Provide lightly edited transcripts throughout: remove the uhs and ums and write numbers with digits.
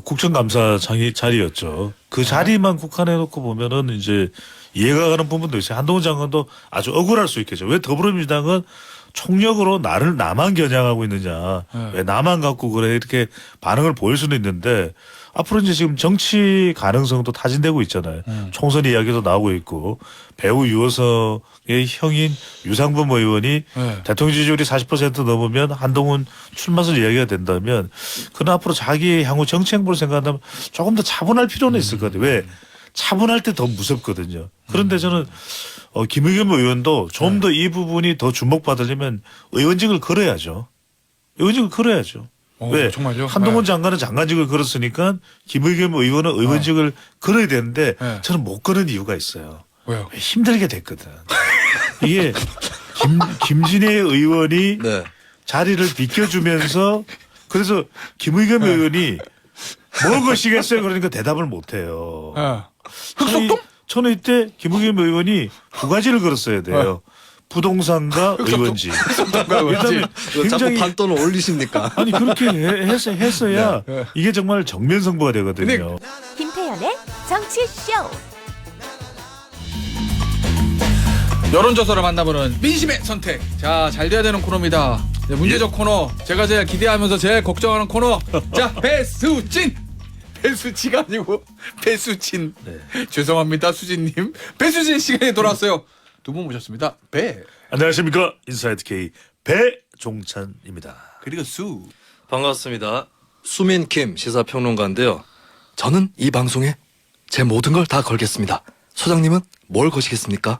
국정감사장이 자리였죠. 그 자리만 국한해놓고 보면은 이제 이해가 가는 부분도 있어요. 한동훈 장관도 아주 억울할 수 있겠죠. 왜 더불어민주당은 총력으로 나만 겨냥하고 있느냐. 왜 나만 갖고 그래 이렇게 반응을 보일 수는 있는데 앞으로 이제 지금 정치 가능성도 타진되고 있잖아요. 총선 이야기도 나오고 있고 배우 유호석의 형인 유상범 의원이 대통령 지지율이 40% 넘으면 한동훈 출마설 이야기가 된다면 그는 앞으로 자기 향후 정치 행보를 생각한다면 조금 더 차분할 필요는 있을 것 같아요. 왜? 차분할 때 더 무섭거든요. 그런데 저는 김의겸 의원도 좀 더 이 부분이 더 주목받으려면 의원직을 걸어야죠. 의원직을 걸어야죠. 왜? 정말요? 한동훈 장관은 장관직을 걸었으니까 김의겸 의원은 의원직을 걸어야 되는데 저는 못 거는 이유가 있어요. 왜요? 힘들게 됐거든. 이게 김진애 의원이 네. 자리를 비켜주면서 그래서 김의겸 의원이 뭐 거시겠어요? 그러니까 대답을 못 해요. 흑석동? 저는 이때 김의겸 의원이 두 가지를 걸었어야 돼요. 부동산과 의원직. 일단 자꾸 굉장히 판돈을 올리십니까? 아니 그렇게 했어야 이게 정말 정면 승부가 되거든요. 김태현의 정치쇼. 여론조사를 만나보는 민심의 선택. 자, 잘 돼야 되는 코너입니다. 네, 문제적 코너. 제가 제일 기대하면서 제일 걱정하는 코너. 자, 배수진. 배수지가 아니고 배수진. 죄송합니다, 수진님. 배수진 시간이 돌아왔어요. 두 분 모셨습니다. 배 안녕하십니까 인사이드 K 배종찬입니다. 그리고 수. 반갑습니다. 수민킴 시사평론가인데요. 저는 이 방송에 제 모든 걸 다 걸겠습니다. 소장님은 뭘 거시겠습니까?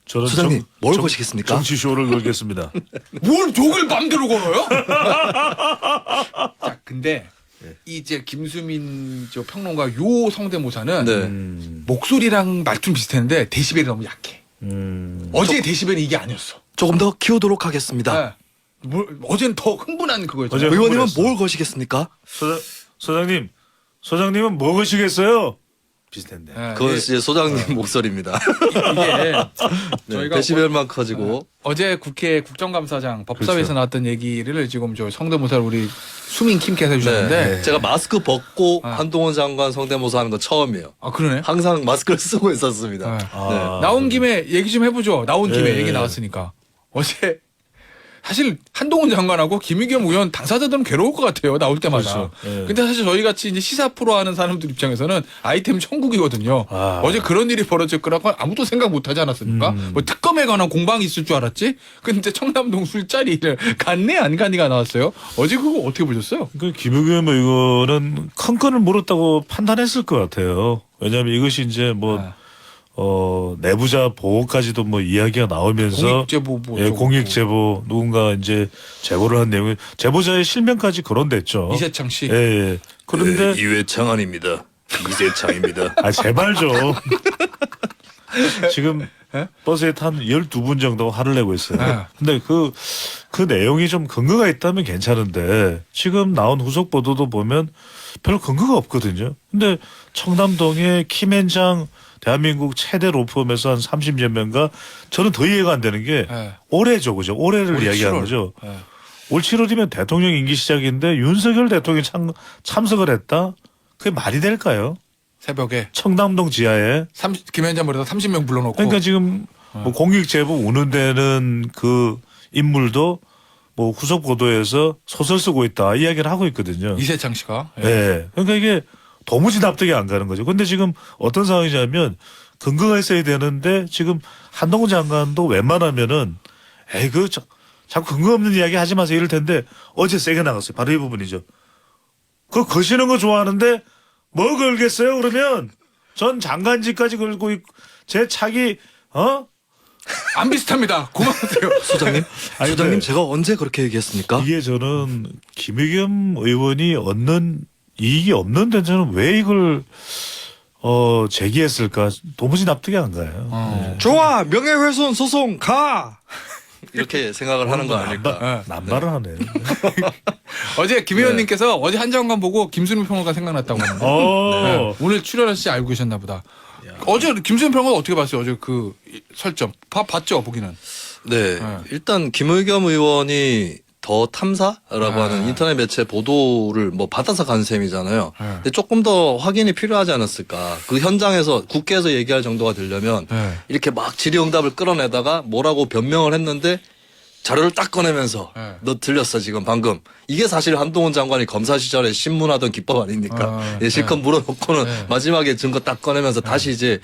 저는 소장님 뭘 거시겠습니까? 정치쇼를 걸겠습니다. 뭘 독을 맘대로 걸어요? 자, 근데 이제 김수민 저 평론가 요 성대모사는 네. 목소리랑 말투는 비슷했는데 데시벨이 너무 약해. 어제 데시벨이 이게 아니었어. 조금 더 키우도록 하겠습니다. 네. 어제는 더 흥분한 그거였죠. 어제 의원님은 흥분했어. 뭘 거시겠습니까? 소장님은 뭐 거시겠어요? 비슷한데. 네, 그건 이제 소장님 목소리입니다. 이게 네, 저희가 데시벨만 커지고. 어제 국회 국정감사장 법사위에서 나왔던 얘기를 지금 저 성대모사를 우리 수민 킴께서 해주셨는데 네. 제가 마스크 벗고 네. 한동훈 장관 성대모사 하는 거 처음이에요. 아 그러네. 항상 마스크를 쓰고 있었습니다. 네. 아, 나온 김에 얘기 좀 해보죠. 나온 김에 네. 얘기 나왔으니까. 어제 사실 한동훈 장관하고 김의겸 의원 당사자들은 괴로울 것 같아요. 나올 때마다. 그렇죠. 네. 근데 사실 저희 같이 이제 시사 프로 하는 사람들 입장에서는 아이템 천국이거든요. 아. 어제 그런 일이 벌어질 거라고 아무도 생각 못 하지 않았습니까? 뭐 특검에 관한 공방이 있을 줄 알았지? 근데 청남동 술자리를 갔네 안 가니가 나왔어요. 어제 그거 어떻게 보셨어요? 그 김의겸 의원은 큰 건을 물었다고 판단했을 것 같아요. 왜냐하면 이것이 이제 뭐 내부자 보호까지도 뭐 이야기가 나오면서 공익제보 뭐 저거 공익제보 누군가 이제 제보를 한 내용이 제보자의 실명까지 거론됐죠. 이세창 씨. 예. 그런데 이회창 아닙니다. 이세창입니다. 아 제발 좀. 지금 버스에 탄 12분 정도 화를 내고 있어요. 네. 근데 그 내용이 좀 근거가 있다면 괜찮은데 지금 나온 후속 보도도 보면 별로 근거가 없거든요. 근데 청담동의 김앤장 대한민국 최대 로펌에서 한 30여 명과 저는 더 이해가 안 되는 게 올해죠. 그죠? 올해를 올 이야기하는 7월. 거죠. 올 7월이면 대통령 임기 시작인데 윤석열 대통령이 참석을 했다? 그게 말이 될까요? 새벽에 청담동 지하에. 김현장 머리다 30명 불러놓고. 그러니까 지금 뭐 공익제보 운운되는 그 인물도 뭐 후속 보도에서 소설 쓰고 있다 이야기를 하고 있거든요. 이세창 씨가. 네. 그러니까 이게 도무지 납득이 안 가는 거죠. 근데 지금 어떤 상황이냐면 근거가 있어야 되는데 지금 한동훈 장관도 웬만하면은 자꾸 근거 없는 이야기 하지 마세요 이럴 텐데 어제 세게 나갔어요. 바로 이 부분이죠. 그거 거시는 거 좋아하는데 뭐 걸겠어요 그러면 전 장관직까지 걸고 있고 제 차기 안 비슷합니다. 고마우세요. 소장님, 아니, 소장님 근데 제가 언제 그렇게 얘기했습니까? 이게 저는 김의겸 의원이 얻는 이익이 없는데 저는 왜 이걸 제기했을까 도무지 납득이 안 가요. 좋아, 명예훼손 소송 가. 이렇게 생각을 하는 거 아닐까? 남발을 하네. 어제 김 의원님께서 어제 한 장관 보고 김수민 평론가 생각났다고 하는데 네. 오늘 출연하실지 알고 계셨나 보다. 어제 김수민 평론가 어떻게 봤어요? 어제 그 설정 봤죠 보기는. 네, 네. 일단 김의겸 의원이 더 탐사라고 하는 인터넷 매체 보도를 뭐 받아서 간 셈이잖아요. 네. 근데 조금 더 확인이 필요하지 않았을까. 그 현장에서 국회에서 얘기할 정도가 되려면 네. 이렇게 막 질의응답을 끌어내다가 뭐라고 변명을 했는데 자료를 딱 꺼내면서 네. 너 들렸어 지금 방금. 이게 사실 한동훈 장관이 검사 시절에 신문하던 기법 아닙니까? 예, 실컷 물어놓고는 네. 마지막에 증거 딱 꺼내면서 다시 이제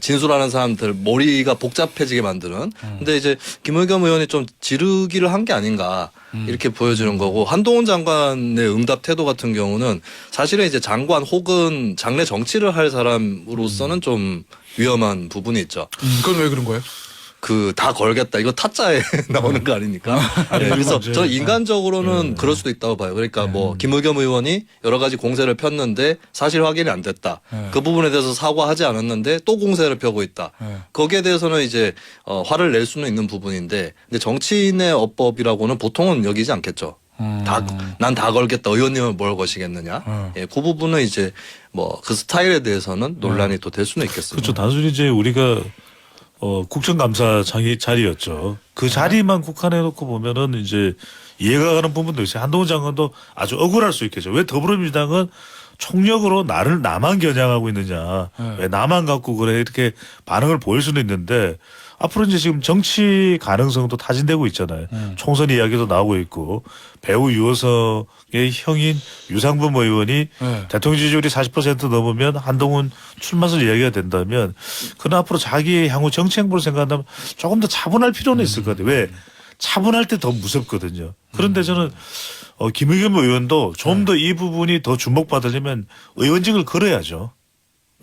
진술하는 사람들 머리가 복잡해지게 만드는. 근데 이제 김의겸 의원이 좀 지르기를 한 게 아닌가 이렇게 보여지는 거고, 한동훈 장관의 응답 태도 같은 경우는 사실은 이제 장관 혹은 장래 정치를 할 사람으로서는 좀 위험한 부분이 있죠. 그건 왜 그런 거예요? 그 다 걸겠다 이거 타짜에 나오는 거 아닙니까? 네, 그래서 이제- 저 인간적으로는 그럴 수도 있다고 봐요. 그러니까 뭐 김의겸 의원이 여러 가지 공세를 폈는데 사실 확인이 안 됐다. 그 부분에 대해서 사과하지 않았는데 또 공세를 펴고 있다. 거기에 대해서는 이제 화를 낼 수는 있는 부분인데, 근데 정치인의 어법이라고는 보통은 여기지 않겠죠. 난 다 걸겠다. 의원님은 뭘 거시겠느냐. 예, 그 부분은 이제 뭐 그 스타일에 대해서는 논란이 또 될 수는 있겠습니다. 그렇죠. 단순히 이제 우리가 국정감사 자리였죠. 그 자리만 국한해놓고 보면은 이제 이해가 가는 부분도 있어요. 한동훈 장관도 아주 억울할 수 있겠죠. 왜 더불어민주당은 총력으로 나만 겨냥하고 있느냐. 왜 나만 갖고 그래. 이렇게 반응을 보일 수는 있는데, 앞으로 이제 지금 정치 가능성도 타진되고 있잖아요. 총선 이야기도 나오고 있고, 배우 유호석의 형인 유상범 의원이 대통령 지지율이 40% 넘으면 한동훈 출마설 이야기가 된다면, 그는 앞으로 자기의 향후 정치 행보를 생각한다면 조금 더 차분할 필요는 있을 것 같아요. 왜? 차분할 때 더 무섭거든요. 그런데 저는 김의겸 의원도 좀 더 이 부분이 더 주목받으려면 의원직을 걸어야죠.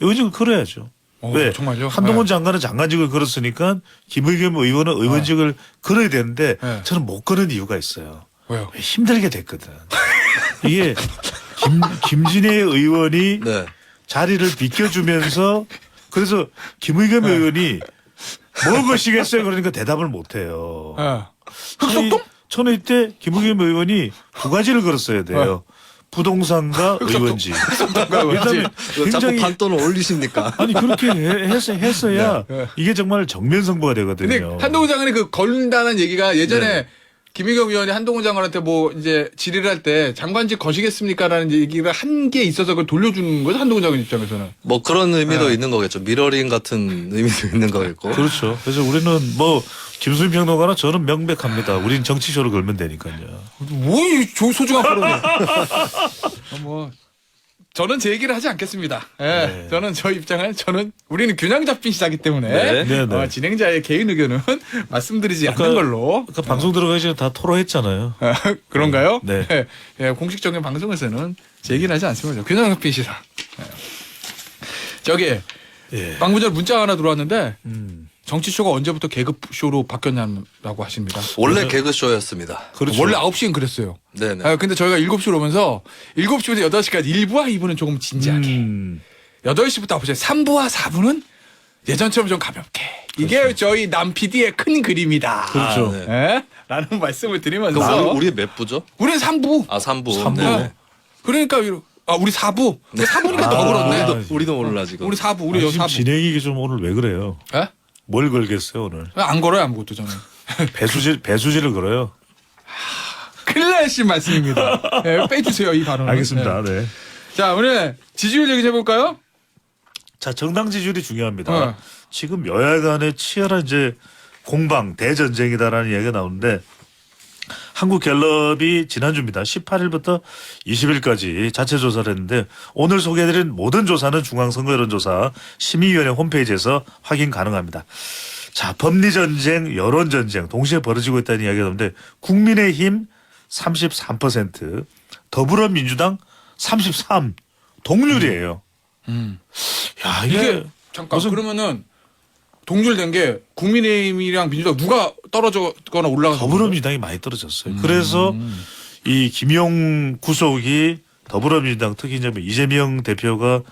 의원직을 걸어야죠. 왜? 정말요? 한동훈 장관은 장관직을 걸었으니까 김의겸 의원은 의원직을 걸어야 되는데 네. 저는 못 거는 이유가 있어요. 왜요? 힘들게 됐거든. 이게 김진애 의원이 네. 자리를 비켜주면서, 그래서 김의겸 의원이 뭘 거시겠어요? 그러니까 대답을 못 해요. 흑석동? 저는 이때 김의겸 의원이 두 가지를 걸었어야 돼요. 부동산과 의원직. 일단 자꾸 굉장히 판돈을 올리십니까? 아니 그렇게 했어야 이게 정말 정면 승부가 되거든요. 근데 한동훈 장관이 그 걸린다는 얘기가 예전에 김의겸 의원이 한동훈 장관한테 뭐 이제 질의를 할 때 장관직 거시겠습니까라는 얘기를 한 게 있어서 그걸 돌려주는 거죠, 한동훈 장관 입장에서는. 뭐 그런 의미도 있는 거겠죠. 미러링 같은 의미도 있는 거겠고. 그렇죠. 그래서 우리는 뭐 김수민 평론가나 저는 명백합니다. 우린 정치쇼를 걸면 되니까요. 뭐이 소중한 프로그램. 뭐 저는 제 얘기를 하지 않겠습니다. 예, 네. 저는 저 입장은 우리는 균형 잡힌 시사기 때문에 네. 네, 네. 진행자의 개인 의견은 말씀드리지 않는 걸로. 아까 방송 들어가기 전에 다 토로했잖아요. 그런가요? 네. 예, 공식적인 방송에서는 제 얘기는 하지 않습니다. 균형 잡힌 시사. 예. 저기 예. 방금 전에 문자가 하나 들어왔는데 음. 정치쇼가 언제부터 개그쇼로 바뀌었냐고 하십니다. 원래 개그쇼였습니다. 그렇죠. 원래 9시엔 그랬어요. 네네. 아, 근데 저희가 7시로 오면서 7시부터 8시까지 1부와 2부는 조금 진지하게. 8시부터 9시 3부와 4부는 예전처럼 좀 가볍게. 이게 저희 남 PD의 큰 그림이다. 그렇죠. 네. 예? 라는 말씀을 드리면서. 그럼 우리 몇 부죠? 우리는 3부. 아, 3부. 삼부. 네. 그러니까, 우리 4부. 4부니까 더 그렇네. 우리도 몰라 지금. 우리 4부, 우리 아니, 지금 4부. 진행이 좀 오늘 왜 그래요? 예? 뭘 걸겠어요 오늘? 안 걸어요, 아무것도 저는. 배수지를 걸어요. 큰일 날씨 말씀입니다. 예, 빼주세요, 이 발언. 알겠습니다. 네. 자, 오늘 지지율 얘기 좀 해볼까요? 자, 정당 지지율이 중요합니다. 어. 지금 여야 간의 치열한 이제 공방, 대전쟁이다라는 이야기가 나오는데, 한국갤럽이 지난주입니다. 18일부터 20일까지 자체 조사를 했는데, 오늘 소개해드린 모든 조사는 중앙선거여론조사 심의위원회 홈페이지에서 확인 가능합니다. 자, 법리전쟁, 여론전쟁 동시에 벌어지고 있다는 이야기가 나오는데, 국민의힘 33%, 더불어민주당 33, 동률이에요. 야, 이게 잠깐 무슨- 그러면은 동률된 게 국민의힘이랑 민주당 누가 떨어졌거나 올라가서 더불어민주당이 많이 떨어졌어요. 그래서 이 김용 구속이 더불어민주당 특히 이제 이재명 대표가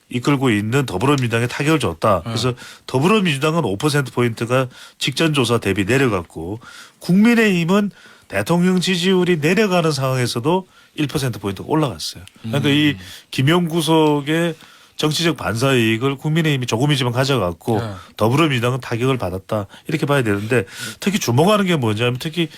이끌고 있는 더불어민주당에 타격을 줬다. 그래서 더불어민주당은 5%포인트가 직전 조사 대비 내려갔고, 국민의힘은 대통령 지지율이 내려가는 상황에서도 1%포인트가 올라갔어요. 그러니까 이 김용 구속의 정치적 반사이익을 국민의힘이 조금이지만 가져갔고 네. 더불어민주당은 타격을 받았다. 이렇게 봐야 되는데, 특히 주목하는 게 뭐냐면, 특히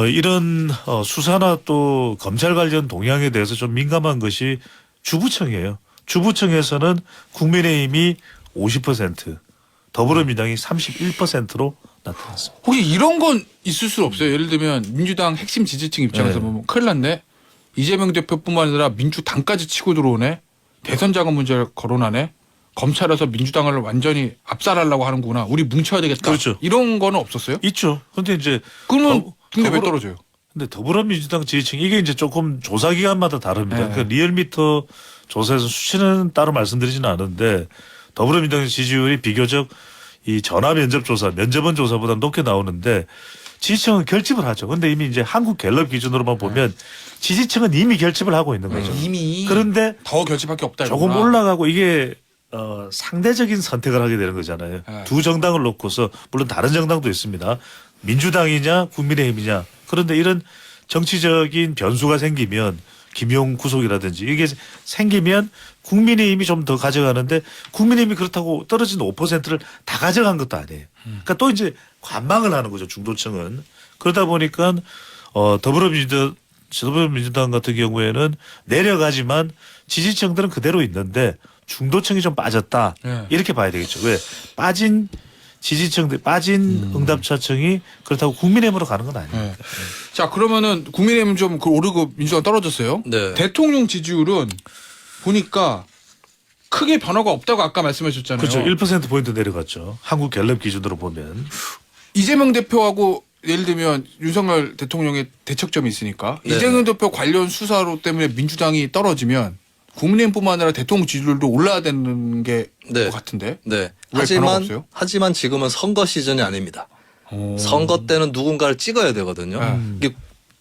이런 수사나 또 검찰 관련 동향에 대해서 좀 민감한 것이 주부청이에요. 주부청에서는 국민의힘이 50%, 더불어민주당이 31%로 나타났습니다. 혹시 이런 건 있을 수 없어요? 예를 들면 민주당 핵심 지지층 입장에서 네. 보면 큰일 났네. 이재명 대표뿐만 아니라 민주당까지 치고 들어오네. 대선 자금 문제를 거론하네. 검찰에서 민주당을 완전히 압살하려고 하는구나. 우리 뭉쳐야 되겠다. 그렇죠. 이런 거는 없었어요? 있죠. 근데 이제 그러면 근데 왜 더불어- 떨어져요? 근데 더불어민주당 지지층 이게 이제 조금 조사 기관마다 다릅니다. 네. 그 리얼미터 조사에서 수치는 따로 말씀드리지는 않은데 더불어민주당 지지율이 비교적 이 전화 면접 조사, 면접원 조사보다 높게 나오는데 지지층은 결집을 하죠. 근데 이미 이제 한국 갤럽 기준으로만 보면 지지층은 이미 결집을 하고 있는 거죠. 이미 그런데 더 결집밖에 없다. 조금 이거구나. 올라가고 이게 상대적인 선택을 하게 되는 거잖아요. 네. 두 정당을 놓고서 물론 다른 정당도 있습니다. 민주당이냐 국민의힘이냐. 그런데 이런 정치적인 변수가 생기면 김용 구속이라든지 이게 생기면 국민의힘이 좀 더 가져가는데 국민의힘이 그렇다고 떨어진 5%를 다 가져간 것도 아니에요. 그러니까 또 이제 관망을 하는 거죠. 중도층은. 그러다 보니까 더불어민주당 같은 경우에는 내려가지만 지지층들은 그대로 있는데 중도층이 좀 빠졌다. 네. 이렇게 봐야 되겠죠. 왜? 빠진 지지층들, 빠진 응답차층이 그렇다고 국민의힘으로 가는 건 아니에요. 네. 자 그러면은 국민의힘 좀 오르고 민주당 떨어졌어요. 네. 대통령 지지율은 보니까 크게 변화가 없다고 아까 말씀하셨잖아요. 그렇죠. 1%포인트 내려갔죠. 한국 갤럽 기준으로 보면. 이재명 대표하고 예를 들면 윤석열 대통령의 대척점이 있으니까 네. 이재명 대표 관련 수사로 때문에 민주당이 떨어지면 국민의힘뿐만 아니라 대통령 지지율도 올라야 되는 게 네. 것 같은데. 네. 왜 변화가 없어요? 하지만 지금은 선거 시즌이 아닙니다. 선거 때는 누군가를 찍어야 되거든요. 이게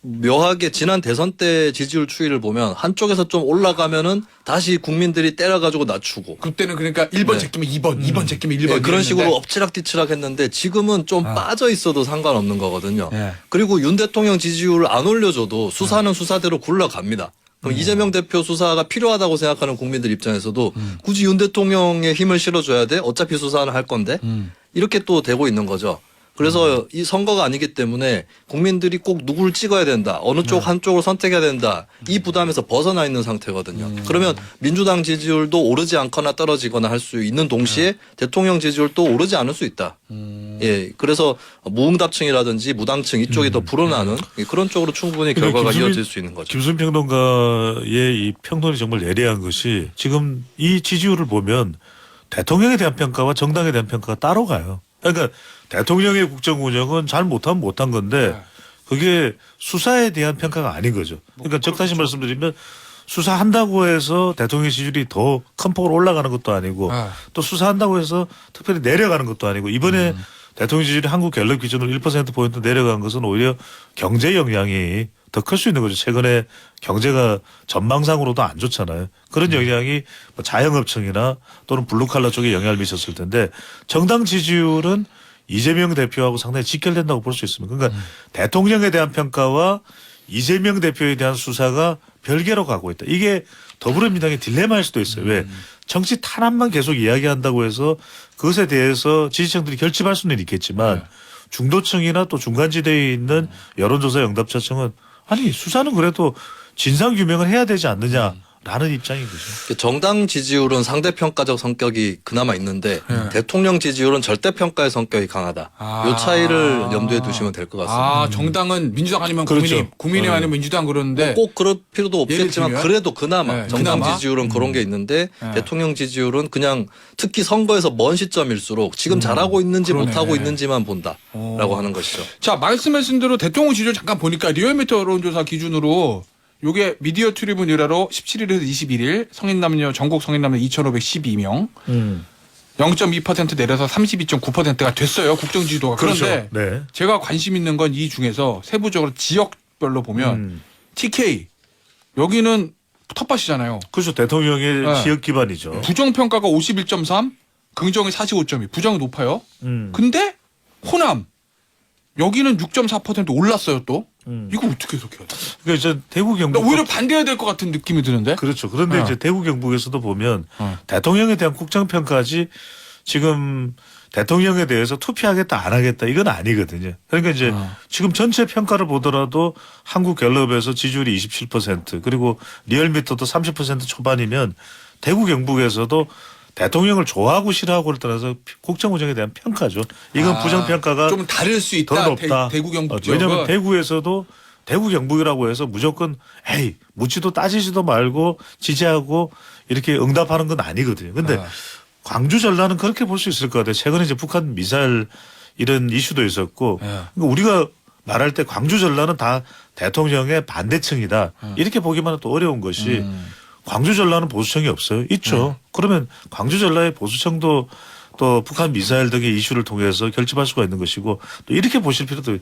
묘하게 지난 대선 때 지지율 추이를 보면 한쪽에서 좀 올라가면은 다시 국민들이 때려가지고 낮추고 그때는 그러니까 1번 네. 제끼면 2번, 2번 제끼면 1번 네, 그런 이랬는데. 식으로 엎치락뒤치락 했는데 지금은 좀 빠져 있어도 상관없는 거거든요. 네. 그리고 윤 대통령 지지율을 안 올려줘도 수사는 수사대로 굴러갑니다. 그럼 이재명 대표 수사가 필요하다고 생각하는 국민들 입장에서도 굳이 윤 대통령의 힘을 실어줘야 돼? 어차피 수사는 할 건데? 이렇게 또 되고 있는 거죠. 그래서 이 선거가 아니기 때문에 국민들이 꼭 누구를 찍어야 된다. 어느 쪽 한쪽을 선택해야 된다. 이 부담에서 벗어나 있는 상태거든요. 그러면 민주당 지지율도 오르지 않거나 떨어지거나 할 수 있는 동시에 대통령 지지율도 오르지 않을 수 있다. 예. 그래서 무응답층이라든지 무당층 이쪽이 더 불어나는 그런 쪽으로 충분히 그러니까 결과가 김수민- 이어질 수 있는 거죠. 김순 평론가의 이 평론이 정말 예리한 것이 지금 이 지지율을 보면 대통령에 대한 평가와 정당에 대한 평가가 따로 가요. 그러니까 대통령의 국정 운영은 잘 못하면 못한 건데 그게 수사에 대한 평가가 아닌 거죠. 그러니까 적다시 말씀드리면 수사한다고 해서 대통령 지지율이 더 큰 폭으로 올라가는 것도 아니고 또 수사한다고 해서 특별히 내려가는 것도 아니고 이번에 대통령 지지율이 한국 갤럽 기준으로 1%포인트 내려간 것은 오히려 경제 영향이 더 클 수 있는 거죠. 최근에 경제가 전망상으로도 안 좋잖아요. 그런 영향이 뭐 자영업층이나 또는 블루칼라 쪽에 영향을 미쳤을 텐데 정당 지지율은 이재명 대표하고 상당히 직결된다고 볼 수 있습니다. 그러니까 대통령에 대한 평가와 이재명 대표에 대한 수사가 별개로 가고 있다. 이게 더불어민주당의 딜레마일 수도 있어요. 왜? 정치 탄압만 계속 이야기한다고 해서 그것에 대해서 지지층들이 결집할 수는 있겠지만 중도층이나 또 중간지대에 있는 여론조사 응답자층은 아니 수사는 그래도 진상규명을 해야 되지 않느냐라는 입장인 거죠. 정당 지지율은 상대평가적 성격이 그나마 있는데 대통령 지지율은 절대평가의 성격이 강하다. 이 차이를 염두에 두시면 될 것 같습니다. 아 정당은 민주당 아니면 그렇죠. 국민의힘 아니면 민주당 그러는데 꼭 그럴 필요도 예를 없겠지만 들면? 그래도 그나마 네, 정당 그나마? 지지율은 그런 게 있는데 네. 대통령 지지율은 그냥 특히 선거에서 먼 시점일수록 지금 잘하고 있는지 그러네. 못하고 있는지만 본다라고 하는 것이죠. 자 말씀하신 대로 대통령 지지율 잠깐 보니까 리얼미터 여론조사 기준으로 요게 미디어 트리뷴 일화로 17일에서 21일 성인 남녀 전국 성인 남녀 2,512명 0.2% 내려서 32.9%가 됐어요. 국정 지지도가. 그런데 네. 제가 관심 있는 건 이 중에서 세부적으로 지역별로 보면 TK 여기는 텃밭이잖아요. 그렇죠. 대통령의 네. 지역 기반이죠. 부정평가가 51.3, 긍정이 45.2, 부정이 높아요. 근데 호남 여기는 6.4% 올랐어요 또. 이거 어떻게 해석해야 돼? 그러니까 이제 대구 나 경북 오히려 반대해야 될 것 같은 느낌이 드는데. 그렇죠. 그런데 어. 이제 대구 경북에서도 보면 어. 대통령에 대한 국정평가지 지금 대통령에 대해서 투표하겠다 안 하겠다 이건 아니거든요. 그러니까 이제 지금 전체 평가를 보더라도 한국갤럽에서 지지율이 27% 그리고 리얼미터도 30% 초반이면 대구 경북에서도 대통령을 좋아하고 싫어하고를 떠나서 국정운영에 대한 평가죠. 이건 부정평가가 좀 다를 수 더 있다. 높다. 대구 경북 지역은. 왜냐하면 대구에서도 대구 경북이라고 해서 무조건 에이 묻지도 따지지도 말고 지지하고 이렇게 응답하는 건 아니거든요. 근데 광주 전라는 그렇게 볼 수 있을 것 같아요. 최근에 이제 북한 미사일 이런 이슈도 있었고 그러니까 우리가 말할 때 광주 전라는 다 대통령의 반대층이다. 이렇게 보기만 또 어려운 것이 광주 전라는 보수층이 없어요. 있죠. 그러면 광주 전라의 보수층도 또 북한 미사일 등의 이슈를 통해서 결집할 수가 있는 것이고 또 이렇게 보실 필요도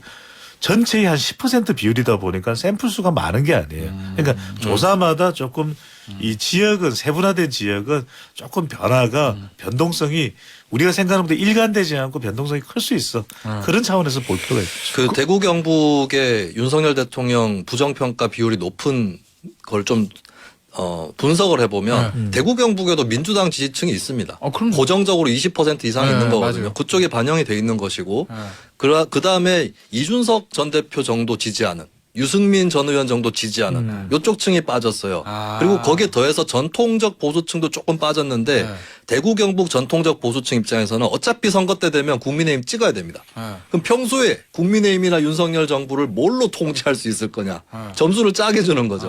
전체의 한 10% 비율이다 보니까 샘플 수가 많은 게 아니에요. 그러니까 조사마다 조금 이 지역은 세분화된 지역은 조금 변화가 변동성이 우리가 생각하는 것보다 일관되지 않고 변동성이 클 수 있어. 그런 차원에서 볼 필요가 있죠. 그 대구 경북의 윤석열 대통령 부정평가 비율이 높은 걸 좀 분석을 해보면 대구 경북에도 민주당 지지층이 있습니다. 그럼요. 고정적으로 20% 이상 네, 있는 거거든요. 맞아요. 그쪽에 반영이 돼 있는 것이고 그 다음에 이준석 전 대표 정도 지지하는 유승민 전 의원 정도 지지하는 요쪽 층이 빠졌어요. 그리고 거기에 더해서 전통적 보수층도 조금 빠졌는데 대구 경북 전통적 보수층 입장에서는 어차피 선거 때 되면 국민의힘 찍어야 됩니다. 그럼 평소에 국민의힘이나 윤석열 정부를 뭘로 통제할 수 있을 거냐. 점수를 짜게 주는 거죠.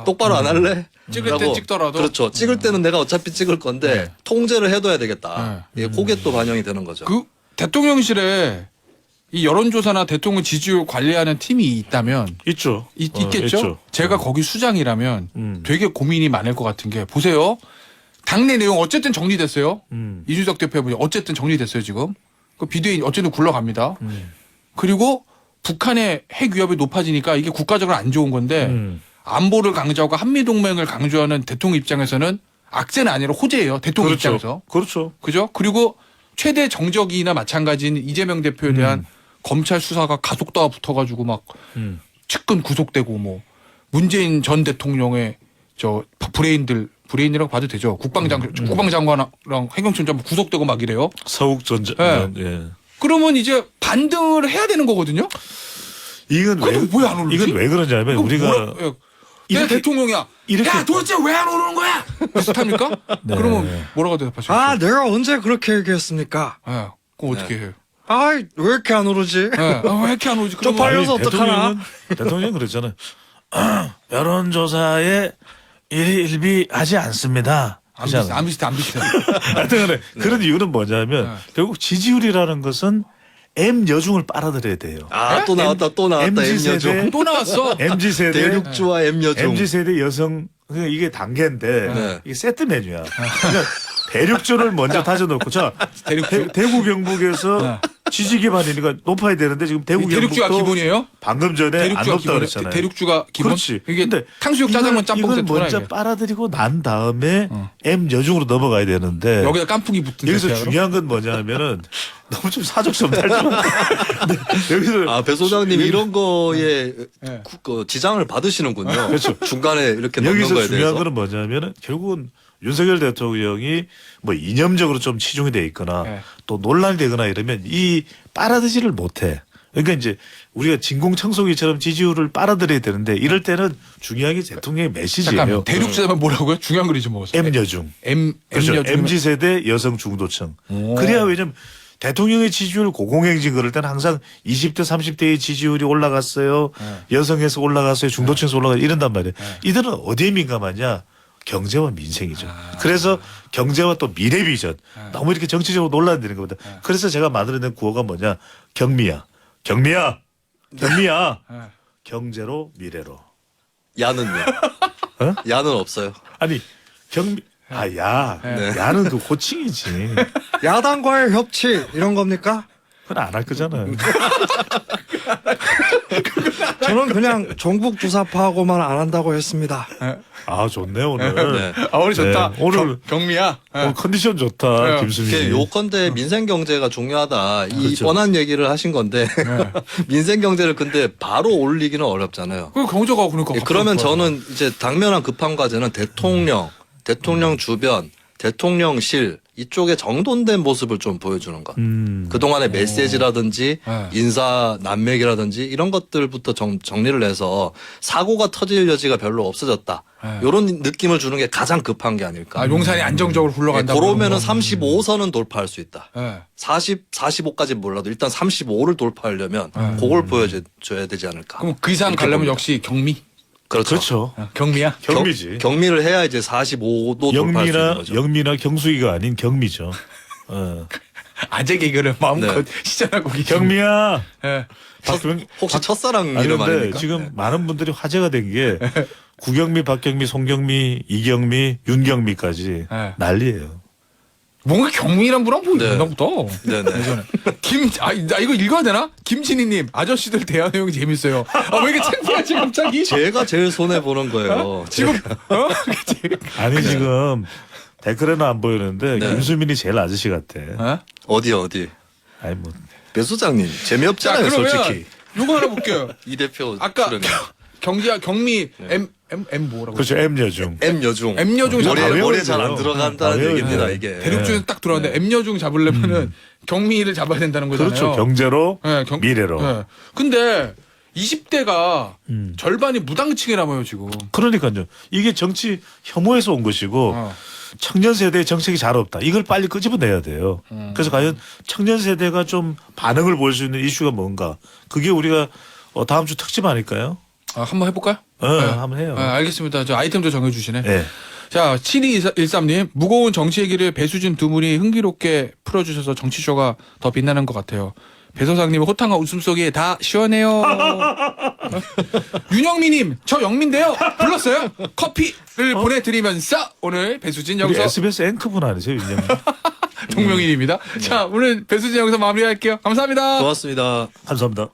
똑바로 안 할래? 찍을 땐 라고. 찍더라도. 그렇죠. 찍을 때는 내가 어차피 찍을 건데 통제를 해둬야 되겠다. 예, 그게 또 반영이 되는 거죠. 그 대통령실에 이 여론조사나 대통령 지지율 관리하는 팀이 있다면 있죠. 있겠죠. 있죠. 제가 거기 수장이라면 되게 고민이 많을 것 같은 게 보세요. 당내 내용 어쨌든 정리됐어요. 이준석 대표 해보니 어쨌든 정리됐어요 지금. 그 비대위 어쨌든 굴러갑니다. 그리고 북한의 핵 위협이 높아지니까 이게 국가적으로 안 좋은 건데 안보를 강조하고 한미동맹을 강조하는 대통령 입장에서는 악재는 아니라 호재예요. 대통령 입장에서. 그렇죠. 그죠? 그리고 최대 정적이나 마찬가지인 이재명 대표에 대한 검찰 수사가 가속도가 붙어가지고 막 측근 구속되고 뭐 문재인 전 대통령의 저 브레인이라고 봐도 되죠. 국방장관이랑 해경청장 구속되고 막 이래요. 서욱 전 예. 그러면 이제 반등을 해야 되는 거거든요. 이건 왜 안 오르지? 이건 왜 그러냐면 우리가 내가 이렇게- 대통령이야. 이렇게- 야 도대체 왜 안 오르는 거야? 비슷합니까? 네. 그러면 뭐라고 대답하시겠어요? 아, 내가 언제 그렇게 얘기했습니까? 네. 그럼 어떻게 해요? 아, 왜 이렇게 안 오르지? 네. 왜 이렇게 안 오르지? 그러면 쪽팔려서 어떡하나? 대통령은 그랬잖아요. 여론조사에 일희일비하지 않습니다. 안 비슷해. 하여튼 간에 그런 이유는 뭐냐면 결국 지지율이라는 것은 M 여중을 빨아들여야 돼요. 또 나왔다 MZ M여중. 세대 또 나왔어. MZ 세대 대륙주와 M여중. MZ 세대 여성 그러니까 이게 단계인데 네. 이게 세트 메뉴야. 그러니까 대륙주를 먼저 다져놓고 자 대구 경북에서 지지 기반이니까 높아야 되는데 지금 대구 대륙주가 경북도 기본이에요? 방금 전에 안 대륙주가 높다 기본. 그랬잖아요. 대륙주가 기본. 그렇지. 이게 근데 탕수육 짜장면 짬뽕 이걸 세트구나. 먼저 이게. 빨아들이고 난 다음에 M 여중으로 넘어가야 되는데 여기다 깐풍기 붙은 여기서 세트야, 중요한 건 뭐냐면은 너무 좀 사족 좀 탈좀 여기서 배 소장님 이런 거에 네. 지장을 받으시는군요. 그렇죠. 중간에 이렇게 넣는 여기서 거에 중요한 대해서. 거는 뭐냐면은 결국은 윤석열 대통령이 뭐 이념적으로 좀 치중이 돼 있거나 네. 또 논란이 되거나 이러면 이 빨아들이지를 못해. 그러니까 이제 우리가 진공청소기처럼 지지율을 빨아들여야 되는데 이럴 때는 중요한 게 대통령의 메시지예요. 잠깐만. 대륙주자면 뭐라고요? 중요한 걸 잊어먹었어요. M 여중. M 그렇죠. 여중. MZ 세대 여성 중도층. 그래야 왜냐면 대통령의 지지율 고공행진 그럴 때는 항상 20대 30대의 지지율이 올라갔어요. 여성에서 올라갔어요. 중도층에서 올라갔어요. 이런단 말이에요. 이들은 어디에 민감하냐? 경제와 민생이죠. 그래서 경제와 또 미래 비전. 너무 이렇게 정치적으로 논란이 되는 겁니다. 그래서 제가 만들어낸 구호가 뭐냐? 경미야. 경제로 미래로. 야는요? 어? 야는 없어요. 아니 야는 그 호칭이지. 야당과의 협치 이런 겁니까? 그건 안 할 거잖아요. 저는 그냥 종북 주사파하고만 안 한다고 했습니다. 아 좋네 오늘. 네. 아, 오늘 좋다. 네, 오늘 경미야. 오늘 컨디션 좋다 네. 김수미. 요컨대 민생 경제가 중요하다. 이 그렇죠. 뻔한 얘기를 하신 건데 민생 경제를 근데 바로 올리기는 어렵잖아요. 그 경제가 그러니까. 예, 그러면 저는 이제 당면한 급한 과제는 대통령 주변, 대통령실 이쪽에 정돈된 모습을 좀 보여주는 것. 음. 그동안의 메시지라든지 네. 인사 난맥이라든지 이런 것들부터 정리를 해서 사고가 터질 여지가 별로 없어졌다. 네. 이런 느낌을 주는 게 가장 급한 게 아닐까. 아, 용산이 안정적으로 굴러간다. 그러면은 35선은 돌파할 수 있다. 네. 45까지 몰라도 일단 35를 돌파하려면 그걸 보여줘야 되지 않을까. 그럼 그 이상 이렇게 가려면 봅니다. 역시 경미. 그렇죠. 그렇죠. 경미야. 경미지. 경미를 해야 이제 45도 돌파할 수 있는 거죠. 영미나 경수기가 아닌 경미죠. 어. 아재 개그를 마음껏 네. 시전하고 계신. 경미야. 예. 혹시 첫사랑 아니 이름 근데 아닙니까? 지금 많은 분들이 화제가 된 게 구경미, 박경미, 송경미, 이경미, 윤경미까지 네. 난리예요. 뭔가 경미란 분랑 보이나 보다. 네네. 나 이거 읽어야 되나? 김진희님, 아저씨들 대화 내용이 재밌어요. 아, 왜 이렇게 창피하지, 갑자기? 제가 제일 손해 보는 거예요. 지금, 그치? 아니 지금 댓글에는 안 보이는데 네. 김수민이 제일 아저씨 같아. 어디? 아니 뭐 배 소장님 자, 재미없잖아요, 그러면 솔직히. 요거 하나 볼게요. 이 대표 아까 출연료. 경미, M 뭐라고? 그렇죠 M 여중. M 여중. M 여중 다 머리에 외워야 잘 안 돼요. 들어간다는 다 외워야 얘기입니다, 돼요. 이게. 대륙 중에 딱 들어왔는데 M 여중 잡으려면은 경미를 잡아야 된다는 거잖아요. 그렇죠. 경제로 네, 미래로. 네. 근데 20대가 음. 절반이 무당층이라며요, 지금. 그러니까요. 이게 정치 혐오에서 온 것이고 어. 청년 세대의 정책이 잘 없다. 이걸 빨리 끄집어내야 돼요. 그래서 과연 청년 세대가 좀 반응을 보일 수 있는 이슈가 뭔가. 그게 우리가 다음 주 특집 아닐까요? 아, 한번 해볼까요? 한번 해요. 네, 알겠습니다. 저 아이템도 정해주시네. 네. 자, 7213님. 무거운 정치 얘기를 배수진 두 분이 흥기롭게 풀어주셔서 정치쇼가 더 빛나는 것 같아요. 배 소장님의 호탕한 웃음소리에 다 시원해요. 윤영미님, 저 영민데요. 불렀어요. 커피를 보내드리면서 오늘 배수진 우리 여기서 SBS 앵커분 아니세요, 윤영? 동명인입니다. 자, 오늘 배수진 여기서 마무리할게요. 감사합니다. 고맙습니다. 감사합니다.